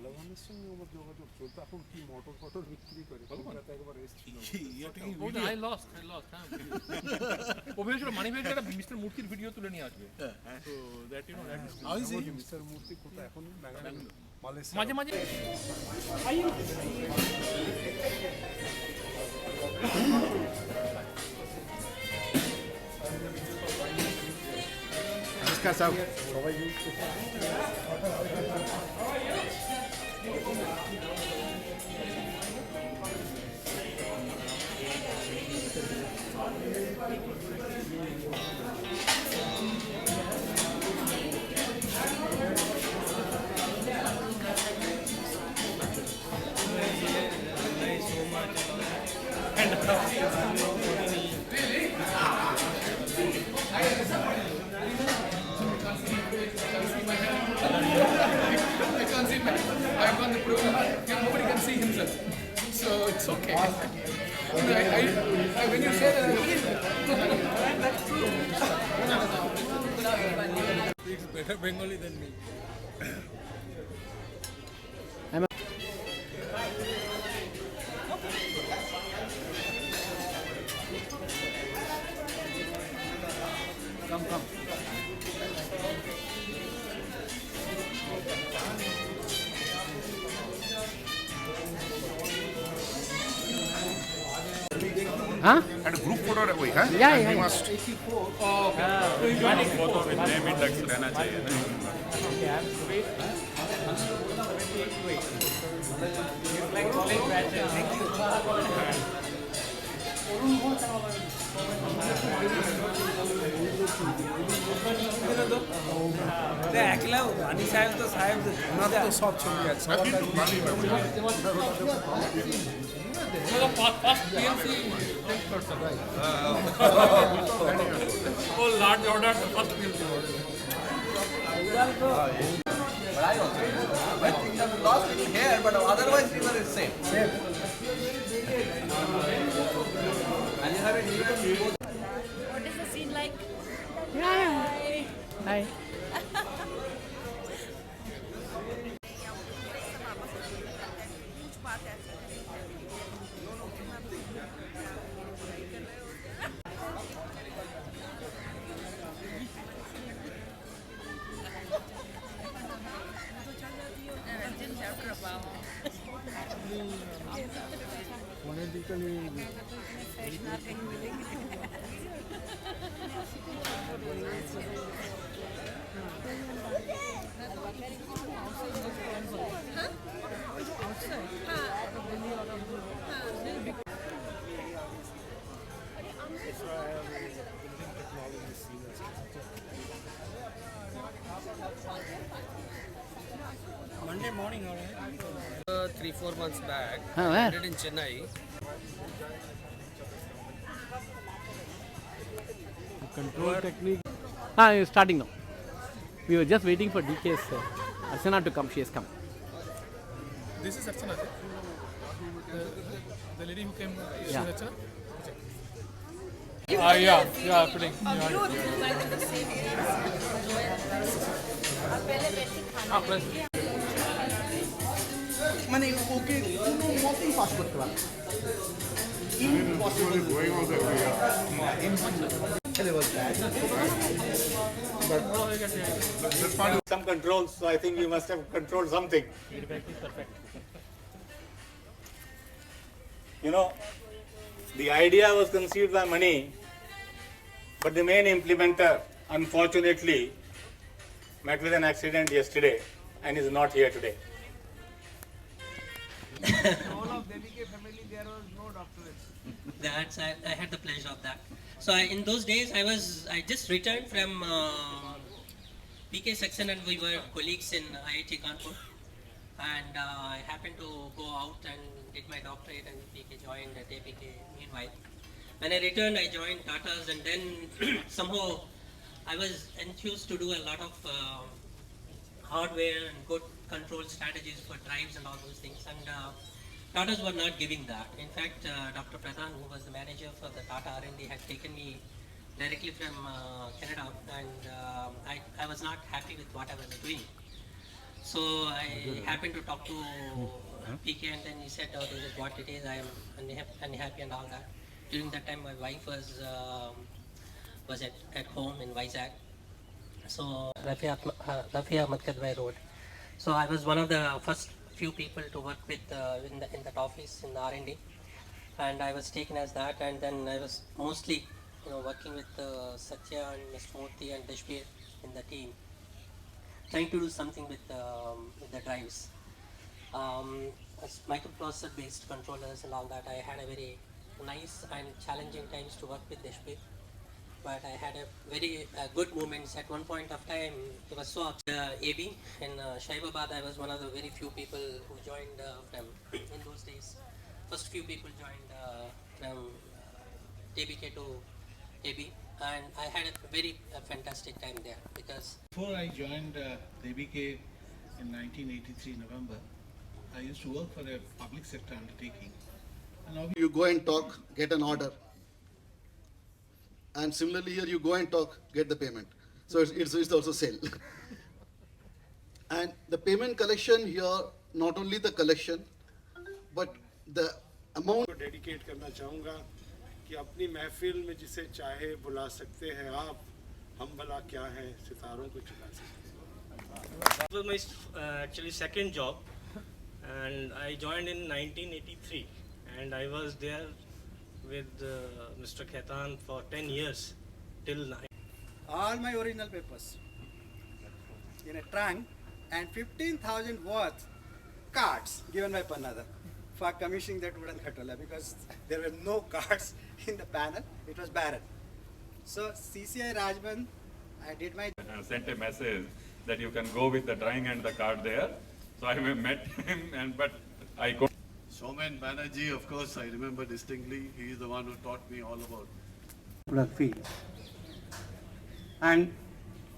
দাদানের সঙ্গে আমার যোগাযোগ চলতো, এখন কি মটর ফটর বিক্রি করে কলকাতা একবার এসেছিল। I lost. ও ভেবেছিল মানি ভাই একটা মিস্টার মূর্তির ভিডিও তুলে নিয়ে আসবে। So that you know that is How is he? Mister মূর্তি কোথায় এখন? ব্যাঙ্গালোর, মালয়েশিয়া। মাঝে মাঝে সবাই ইউজ করছে। I can't see my. I've got the program. Nobody can see himself, so it's okay. When you say that, I believe it. That's true. He's better Bengali than me. Come. Huh? And a group photo रखोगे हाँ? Yeah. We must. Photo with name index रहना चाहिए ना। একলা বানি সাহেব তো ওনার তো সব ছবি আছে। First PLC person. Oh, large order, first PLC order. But I also, when things have lost little here, but otherwise river is same. And you have a river. What is the scene like? Yeah. Hi. Monday morning, all right. 3-4 months back, Where? I did in Chennai. Control technique. It's starting now. We were just waiting for DK's Archana to come. She has come. This is Archana, the lady who came. Is Yeah. Archana? Yeah, putting. মানে ওকে কোনো মতেই pass করতে পারে some controls, so I think you must have controlled something. You know, the idea was conceived by Mani, but the main implementer, unfortunately, met with an accident yesterday and is not here today. all of Debikay family there was no doctorate. I had the pleasure of that. So in those days I just returned from PK section and we were colleagues in IIT Kanpur, and I happened to go out and did my doctorate, and PK joined Debikay meanwhile. When I returned, I joined Tata's, and then somehow I was enthused to do a lot of hardware and good control strategies for drives and all those things, and Tatas were not giving that. In fact, Dr. Pradhan, who was the manager for the Tata R&D, had taken me directly from Canada, and I was not happy with what I was doing. So I happened to talk to PK, and then he said, "Oh, this is what it is. I am unhappy and all that." During that time, my wife was at home in Vizag, so Rafi Ahmad Kadwai Road. So I was one of the first few people to work with in that office in the R&D, and I was taken as that. And then I was mostly, working with Satya and Mr. Murthy and Deshbir in the team, trying to do something with the drives. As microprocessor based controllers and all that, I had a very nice and challenging times to work with Deshbir. But I had a very good moments. At one point of time, it was so AB in Shaibabad. I was one of the very few people who joined from in those days. First few people joined from Debikay to AB, and I had a very fantastic time there because before I joined Debikay in 1983 November, I used to work for a public sector undertaking. And you go and talk, get an order. And similarly here you go and talk, get the payment. So it's also sale. And the payment collection here, not only the collection, but the amount. Dedicate करना चाहूँगा कि अपनी महफिल में जिसे चाहे बुला सकते हैं आप, हम भला क्या है सितारों को चुरा सकते हैं. It was my actually second job, and I joined in 1983, and I was there with Mr. Khaitan for 10 years till 9. All my original papers in a trunk and 15,000 worth cards given by Pannada for commissioning that wooden khatala, because there were no cards in the panel, it was barren. So CCI Rajban, I did my Sent a message that you can go with the drawing and the card there. So I met him, but I couldn't. Soman Banerjee, of course, I remember distinctly. He is the one who taught me all about product field. And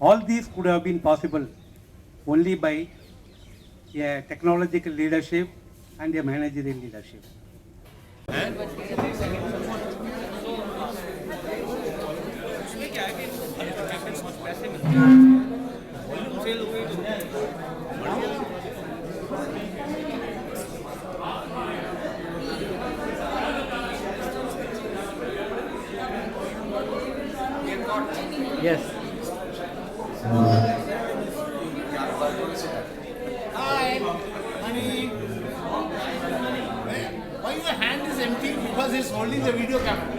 all these could have been possible only by a technological leadership and a managerial leadership. Yes. Hi, honey. Why your hand is empty? Because he's holding the video camera.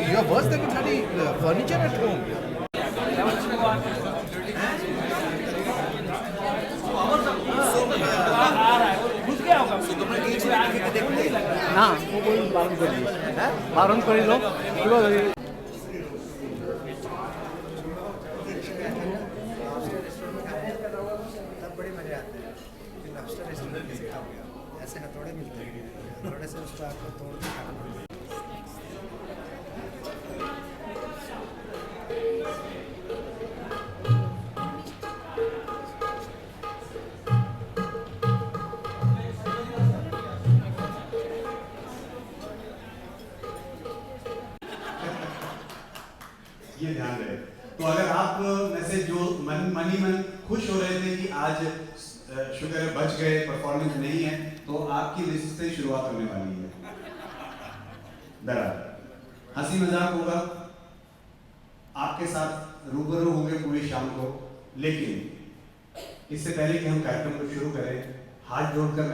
You are worse than furniture at home. না বারণ করিল बड़े मजे आते हैं. Lobster restaurant में सीखा गया. ऐसे हथौड़े मिलते हैं. हथौड़े से उसको आपको तोड़ के खाना पड़ता है. ये ध्यान रहे. तो अगर आप में से जो मन खुश हो रहे थे कि आज शुगर बच गए, परफॉर्मेंस नहीं है, तो आपकी लिस्ट से शुरुआत होने वाली है. दरअसल हंसी मजाक होगा, आपके साथ रूबरू होंगे पूरी शाम को. लेकिन इससे पहले कि हम कार्यक्रम को शुरू करें, हाथ जोड़कर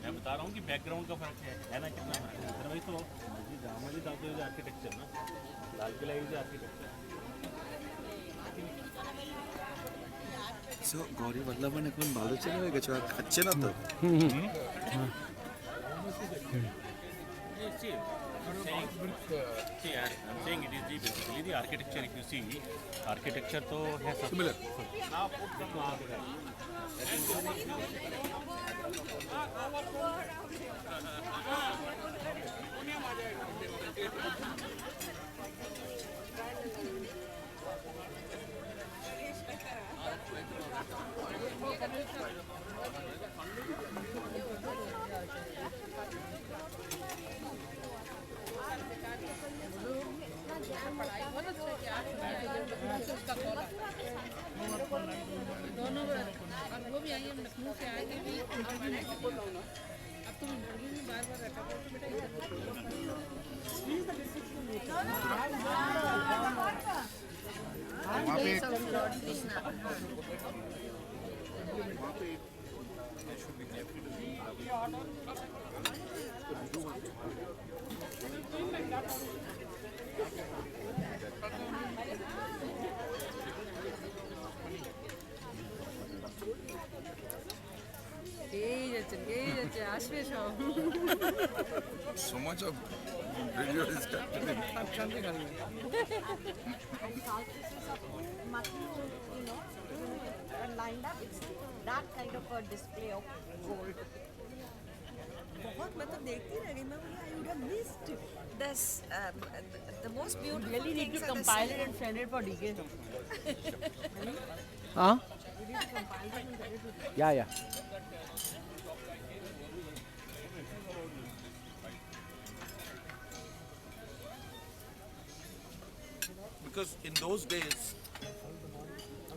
मैं बता रहा हूँ कि बैकग्राउंड का फर्क है ना, कितना फर्क है। अदरवाइज तो मस्जिद डालते हुए आर्किटेक्चर ना, Lal Qila is architecture. So Gauri বল্লভন এখন ভালো ছেলে হয়ে গেছে, আর খাচ্ছে না তো? See, I'm saying it is basically the architecture. If you see, architecture तो है similar. दोनों वो भी आई है लखनऊ से आएगी भी इंटरव्यू में। अब तुम इंटरव्यू में बार बार रखा तो बेटा So much of video is happening. lined up, it's that kind of a display of gold. बहुत मतलब देखती रह गई मैं, I would have missed this. The most beautiful really need to compile it and send it for DK. Huh? We need to compile it and send it to DK. Yeah. Because in those days,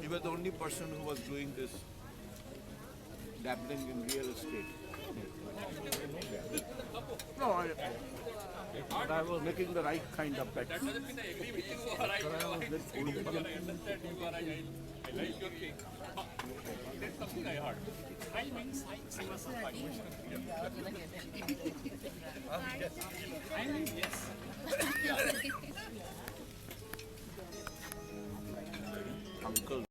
you were the only person who was doing this, dabbling in real estate. No, I was making the right kind of bet. That doesn't mean I agree with you or I understand you or I like your cake. That's something I heard. I mean, yes. Uncle.